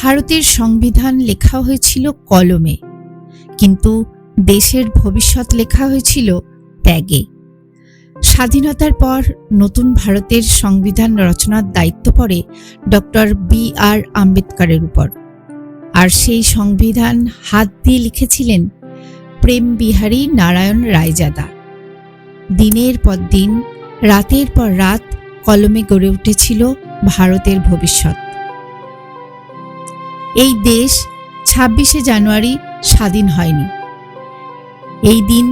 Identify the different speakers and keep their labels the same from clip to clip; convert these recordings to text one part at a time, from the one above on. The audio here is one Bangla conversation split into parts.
Speaker 1: ভারতের সংবিধান লেখা হয়েছিল কলমে, কিন্তু দেশের ভবিষ্যৎ লেখা হয়েছিল ত্যাগে। স্বাধীনতার পর নতুন ভারতের সংবিধান রচনার দায়িত্ব পড়ে ডক্টর B.R. আম্বেদকরের উপর। আর সেই সংবিধান হাত দিয়ে লিখেছিলেন প্রেম বিহারী নারায়ণ রায়জাদা। দিনের পর দিন, রাতের পর রাত কলমে গড়ে উঠেছিল ভারতের ভবিষ্যৎ। এই দেশ 26শে জানুয়ারি স্বাধীন হয়নি। এই দিন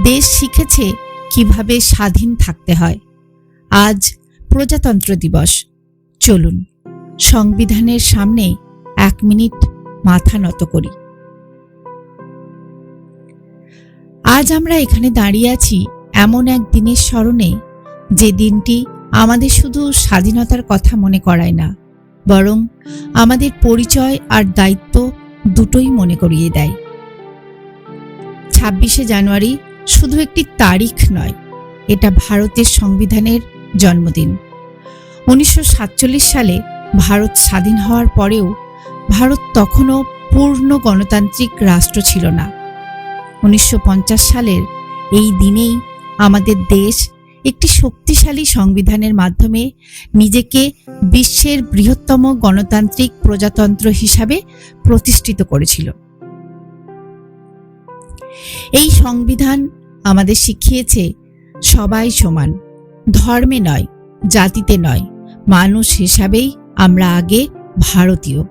Speaker 1: দেশ শিখেছে কিভাবে স্বাধীন থাকতে হয়। আজ প্রজাতন্ত্র দিবস। চলুন সংবিধানের সামনে 1 মিনিট মাথা নত করি। আজ আমরা এখানে দাঁড়িয়ে আছি এমন এক দিনের স্মরণে, যে দিনটি আমাদের শুধু স্বাধীনতার কথা মনে করায় না, বরং আমাদের পরিচয় আর দায়িত্ব দুটোই মনে করিয়ে দেয়। 26শে জানুয়ারি শুধু একটি তারিখ নয়, এটা ভারতের সংবিধানের জন্মদিন। 1947 সালে ভারত স্বাধীন হওয়ার পরেও ভারত তখনও পূর্ণ গণতান্ত্রিক রাষ্ট্র ছিল না। 1950 সালের এই দিনেই আমাদের দেশ একটি শক্তিশালী সংবিধানের মাধ্যমে নিজেকে বিশ্বের বৃহত্তম গণতান্ত্রিক প্রজাতন্ত্র হিসাবে প্রতিষ্ঠিত করেছিল। এই সংবিধান আমাদের শিখিয়েছে সবাই সমান, ধর্মে নয়, জাতিতে নয়, মানুষ হিসাবেই আমরা আগে ভারতীয়।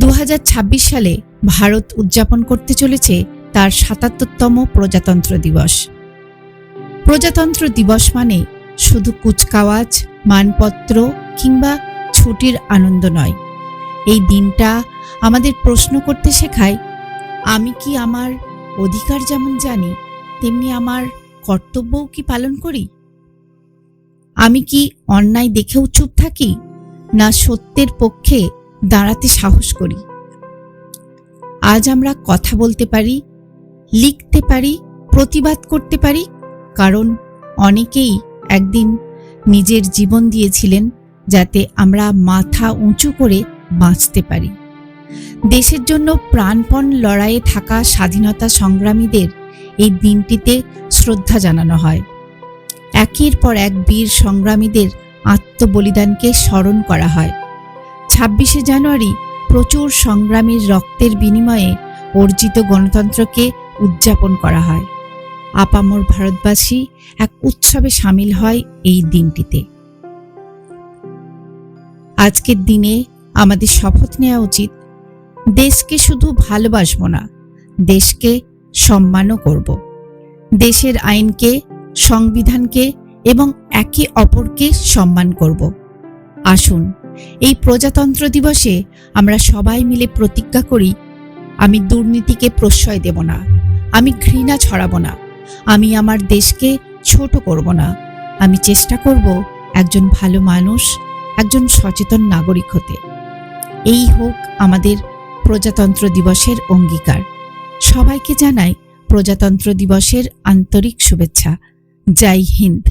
Speaker 1: 2026 সালে ভারত উদযাপন করতে চলেছে তার 77তম প্রজাতন্ত্র দিবস। প্রজাতন্ত্র দিবস মানে শুধু কুচকাওয়াজ, মানপত্র কিংবা ছুটির আনন্দ নয়। এই দিনটা আমাদের প্রশ্ন করতে শেখায়, আমি কি আমার অধিকার যেমন জানি, তেমনি আমার কর্তব্যও কি পালন করি? আমি কি অন্যায় দেখেও চুপ থাকি, না সত্যের পক্ষে দাঁড়াতে সাহস করি? আজ আমরা কথা বলতে পারি, লিখতে পারি, প্রতিবাদ করতে পারি, কারণ অনেকেই একদিন নিজের জীবন দিয়েছিলেন যাতে আমরা মাথা উঁচু করে বাঁচতে পারি। দেশের জন্য প্রাণপণ লড়াইয়ে থাকা স্বাধীনতা সংগ্রামীদের এই দিনটিতে শ্রদ্ধা জানানো হয়। একের পর এক বীর সংগ্রামীদের আত্মবলিদানকে স্মরণ করা হয়। 26শে জানুয়ারি প্রচুর সংগ্রামীর রক্তের বিনিময়ে অর্জিত গণতন্ত্রকে উদযাপন করা হয়। আপামর ভারতবাসী এক উৎসবে সামিল হয় এই দিনটিতে। আজকের দিনে আমাদের শপথ নেওয়া উচিত, দেশকে শুধু ভালোবাসবো না, দেশকে সম্মানও করব। দেশের আইনকে, সংবিধানকে এবং একে অপরকে সম্মান করব। আসুন এই প্রজাতন্ত্র দিবসে আমরা সবাই মিলে প্রতিজ্ঞা করি, আমি দুর্নীতিকে প্রশ্রয় দেব না, আমি ঘৃণা ছড়াবো না, আমি আমার দেশকে ছোট করব না, আমি চেষ্টা করব একজন ভালো মানুষ, একজন সচেতন নাগরিক হতে। এই হোক আমাদের প্রজাতন্ত্র দিবসের অঙ্গীকার। সবাইকে জানাই প্রজাতন্ত্র দিবসের আন্তরিক শুভেচ্ছা। জয় হিন্দ।